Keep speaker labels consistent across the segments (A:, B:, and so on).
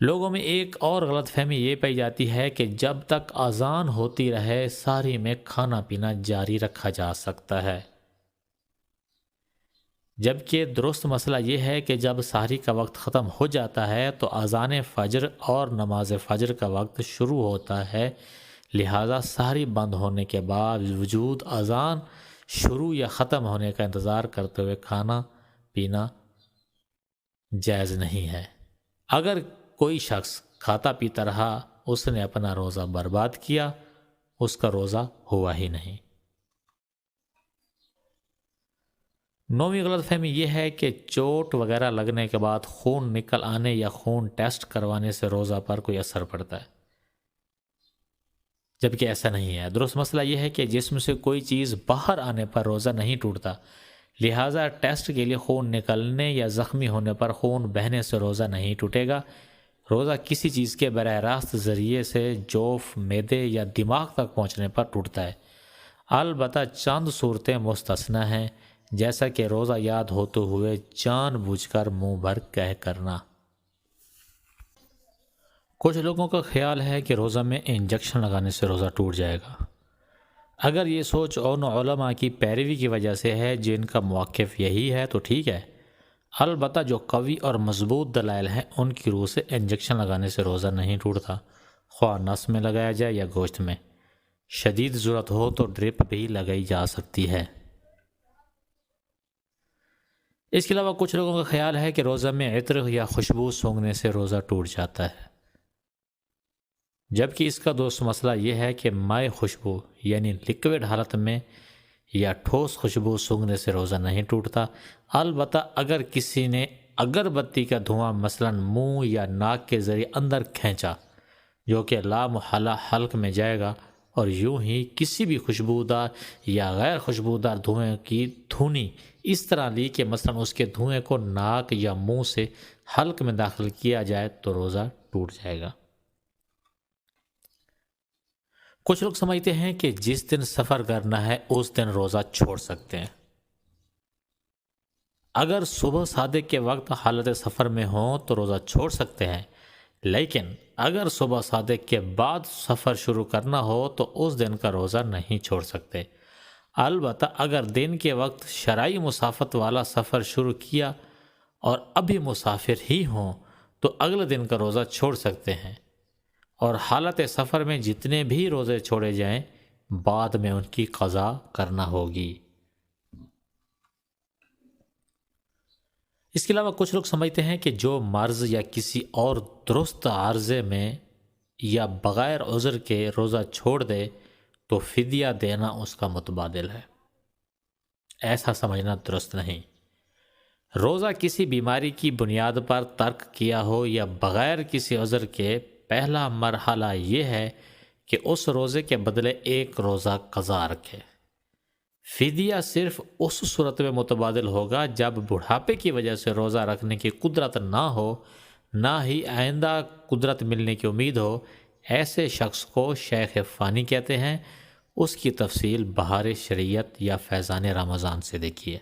A: لوگوں میں ایک اور غلط فہمی یہ پائی جاتی ہے کہ جب تک اذان ہوتی رہے سحری میں کھانا پینا جاری رکھا جا سکتا ہے، جبکہ درست مسئلہ یہ ہے کہ جب سحری کا وقت ختم ہو جاتا ہے تو اذان فجر اور نماز فجر کا وقت شروع ہوتا ہے، لہٰذا سحری بند ہونے کے باوجود اذان شروع یا ختم ہونے کا انتظار کرتے ہوئے کھانا پینا جائز نہیں ہے۔ اگر کوئی شخص کھاتا پیتا رہا، اس نے اپنا روزہ برباد کیا، اس کا روزہ ہوا ہی نہیں۔ نویں غلط فہمی یہ ہے کہ چوٹ وغیرہ لگنے کے بعد خون نکل آنے یا خون ٹیسٹ کروانے سے روزہ پر کوئی اثر پڑتا ہے، جبکہ ایسا نہیں ہے۔ درست مسئلہ یہ ہے کہ جسم سے کوئی چیز باہر آنے پر روزہ نہیں ٹوٹتا، لہٰذا ٹیسٹ کے لیے خون نکلنے یا زخمی ہونے پر خون بہنے سے روزہ نہیں ٹوٹے گا۔ روزہ کسی چیز کے براہ راست ذریعے سے جوف، معدے یا دماغ تک پہنچنے پر ٹوٹتا ہے، البتہ چند صورتیں مستثنیٰ ہیں، جیسا کہ روزہ یاد ہوتے ہوئے جان بوجھ کر منہ بھر کہہ کرنا۔ کچھ لوگوں کا خیال ہے کہ روزہ میں انجیکشن لگانے سے روزہ ٹوٹ جائے گا۔ اگر یہ سوچ ان علماء کی پیروی کی وجہ سے ہے جن کا موقف یہی ہے تو ٹھیک ہے، البتہ جو قوی اور مضبوط دلائل ہیں ان کی روح سے انجیکشن لگانے سے روزہ نہیں ٹوٹتا، خواہ نس میں لگایا جائے یا گوشت میں، شدید ضرورت ہو تو ڈرپ بھی لگائی جا سکتی ہے۔ اس کے علاوہ کچھ لوگوں کا خیال ہے کہ روزہ میں عطر یا خوشبو سونگھنے سے روزہ ٹوٹ جاتا ہے، جبکہ اس کا دوست مسئلہ یہ ہے کہ مائع خوشبو یعنی لکوڈ حالت میں یا ٹھوس خوشبو سونگھنے سے روزہ نہیں ٹوٹتا، البتہ اگر کسی نے اگربتی کا دھواں مثلا منہ یا ناک کے ذریعے اندر کھینچا، جو کہ لامحالہ حلق میں جائے گا، اور یوں ہی کسی بھی خوشبودار یا غیر خوشبودار دھوئیں کی دھونی اس طرح لی کہ مثلا اس کے دھوئیں کو ناک یا منہ سے حلق میں داخل کیا جائے تو روزہ ٹوٹ جائے گا۔ کچھ لوگ سمجھتے ہیں کہ جس دن سفر کرنا ہے اس دن روزہ چھوڑ سکتے ہیں۔ اگر صبح صادق کے وقت حالت سفر میں ہوں تو روزہ چھوڑ سکتے ہیں، لیکن اگر صبح صادق کے بعد سفر شروع کرنا ہو تو اس دن کا روزہ نہیں چھوڑ سکتے، البتہ اگر دن کے وقت شرعی مسافت والا سفر شروع کیا اور ابھی مسافر ہی ہوں تو اگلے دن کا روزہ چھوڑ سکتے ہیں، اور حالت سفر میں جتنے بھی روزے چھوڑے جائیں بعد میں ان کی قضا کرنا ہوگی۔ اس کے علاوہ کچھ لوگ سمجھتے ہیں کہ جو مرض یا کسی اور درست عارضے میں یا بغیر عذر کے روزہ چھوڑ دے تو فدیہ دینا اس کا متبادل ہے۔ ایسا سمجھنا درست نہیں۔ روزہ کسی بیماری کی بنیاد پر ترک کیا ہو یا بغیر کسی عذر کے، پہلا مرحلہ یہ ہے کہ اس روزے کے بدلے ایک روزہ قضا رکھے۔ فدیہ صرف اس صورت میں متبادل ہوگا جب بڑھاپے کی وجہ سے روزہ رکھنے کی قدرت نہ ہو، نہ ہی آئندہ قدرت ملنے کی امید ہو۔ ایسے شخص کو شیخ فانی کہتے ہیں۔ اس کی تفصیل بہار شریعت یا فیضان رمضان سے دیکھیے۔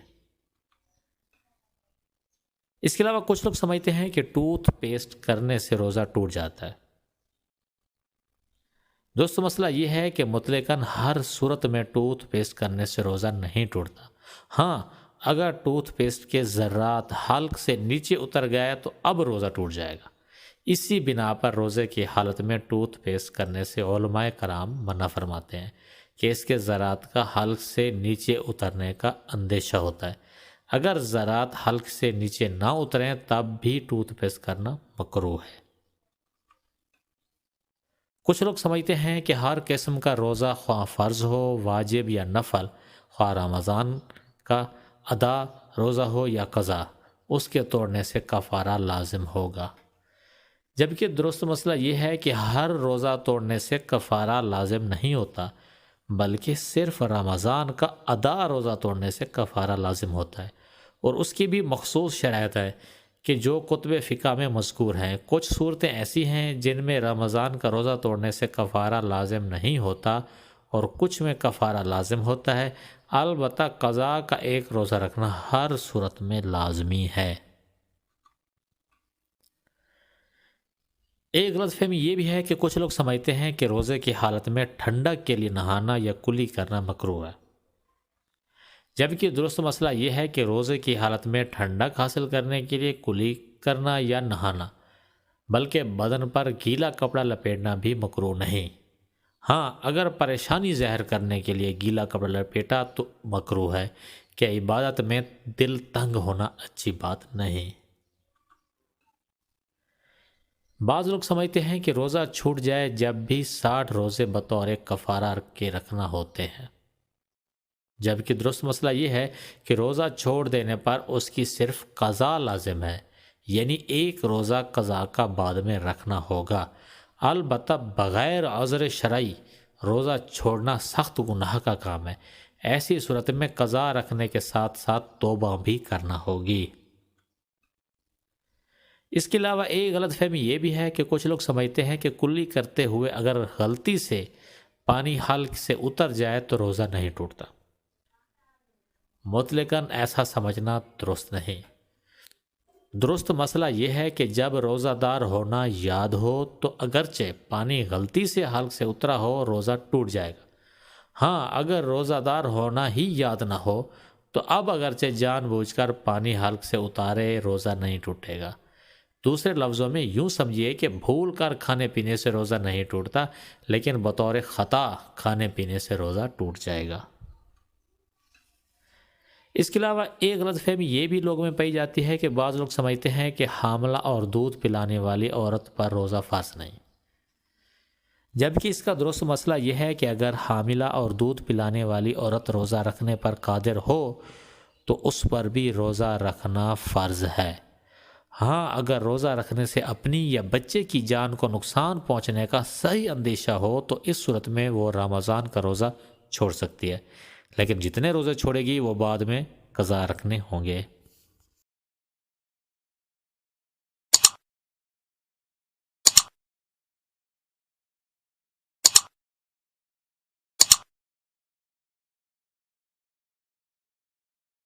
A: اس کے علاوہ کچھ لوگ سمجھتے ہیں کہ ٹوتھ پیسٹ کرنے سے روزہ ٹوٹ جاتا ہے۔ دوستو مسئلہ یہ ہے کہ مطلقاً ہر صورت میں ٹوتھ پیسٹ کرنے سے روزہ نہیں ٹوٹتا۔ ہاں، اگر ٹوتھ پیسٹ کے ذرات حلق سے نیچے اتر گئے تو اب روزہ ٹوٹ جائے گا۔ اسی بنا پر روزے کی حالت میں ٹوتھ پیسٹ کرنے سے علماء کرام منع فرماتے ہیں کہ اس کے ذرات کا حلق سے نیچے اترنے کا اندیشہ ہوتا ہے۔ اگر ذرات حلق سے نیچے نہ اتریں تب بھی ٹوتھ پیسٹ کرنا مکروہ ہے۔ کچھ لوگ سمجھتے ہیں کہ ہر قسم کا روزہ خواہ فرض ہو، واجب یا نفل، خواہ رمضان کا ادا روزہ ہو یا قضا، اس کے توڑنے سے کفارہ لازم ہوگا، جبکہ درست مسئلہ یہ ہے کہ ہر روزہ توڑنے سے کفارہ لازم نہیں ہوتا، بلکہ صرف رمضان کا ادا روزہ توڑنے سے کفارہ لازم ہوتا ہے، اور اس کی بھی مخصوص شرائط ہے کہ جو کتب فقہ میں مذکور ہیں۔ کچھ صورتیں ایسی ہیں جن میں رمضان کا روزہ توڑنے سے کفارہ لازم نہیں ہوتا اور کچھ میں کفارہ لازم ہوتا ہے، البتہ قضا کا ایک روزہ رکھنا ہر صورت میں لازمی ہے۔ ایک غلط فہمی یہ بھی ہے کہ کچھ لوگ سمجھتے ہیں کہ روزے کی حالت میں ٹھنڈک کے لیے نہانا یا کلی کرنا مکروہ ہے، جبکہ درست مسئلہ یہ ہے کہ روزے کی حالت میں ٹھنڈک حاصل کرنے کے لیے کلی کرنا یا نہانا بلکہ بدن پر گیلا کپڑا لپیٹنا بھی مکروہ نہیں۔ ہاں، اگر پریشانی ظاہر کرنے کے لیے گیلا کپڑا لپیٹا تو مکروہ ہے، کہ عبادت میں دل تنگ ہونا اچھی بات نہیں۔ بعض لوگ سمجھتے ہیں کہ روزہ چھوٹ جائے جب بھی 60 روزے بطور کفارہ کے رکھنا ہوتے ہیں، جبکہ درست مسئلہ یہ ہے کہ روزہ چھوڑ دینے پر اس کی صرف قضا لازم ہے، یعنی ایک روزہ قضا کا بعد میں رکھنا ہوگا۔ البتہ بغیر عذر شرعی روزہ چھوڑنا سخت گناہ کا کام ہے، ایسی صورت میں قضا رکھنے کے ساتھ ساتھ توبہ بھی کرنا ہوگی۔ اس کے علاوہ ایک غلط فہمی یہ بھی ہے کہ کچھ لوگ سمجھتے ہیں کہ کلی کرتے ہوئے اگر غلطی سے پانی حلق سے اتر جائے تو روزہ نہیں ٹوٹتا۔ مطلقاً ایسا سمجھنا درست نہیں۔ درست مسئلہ یہ ہے کہ جب روزہ دار ہونا یاد ہو تو اگرچہ پانی غلطی سے حلق سے اترا ہو روزہ ٹوٹ جائے گا۔ ہاں، اگر روزہ دار ہونا ہی یاد نہ ہو تو اب اگرچہ جان بوجھ کر پانی حلق سے اتارے روزہ نہیں ٹوٹے گا۔ دوسرے لفظوں میں یوں سمجھیے کہ بھول کر کھانے پینے سے روزہ نہیں ٹوٹتا، لیکن بطور خطا کھانے پینے سے روزہ ٹوٹ جائے گا۔ اس کے علاوہ ایک غلط فہمی یہ بھی لوگوں میں پائی جاتی ہے کہ بعض لوگ سمجھتے ہیں کہ حاملہ اور دودھ پلانے والی عورت پر روزہ فرض نہیں، جبکہ اس کا درست مسئلہ یہ ہے کہ اگر حاملہ اور دودھ پلانے والی عورت روزہ رکھنے پر قادر ہو تو اس پر بھی روزہ رکھنا فرض ہے۔ ہاں، اگر روزہ رکھنے سے اپنی یا بچے کی جان کو نقصان پہنچنے کا صحیح اندیشہ ہو تو اس صورت میں وہ رمضان کا روزہ چھوڑ سکتی ہے، لیکن جتنے روزے چھوڑے گی وہ بعد میں قضا رکھنے ہوں گے۔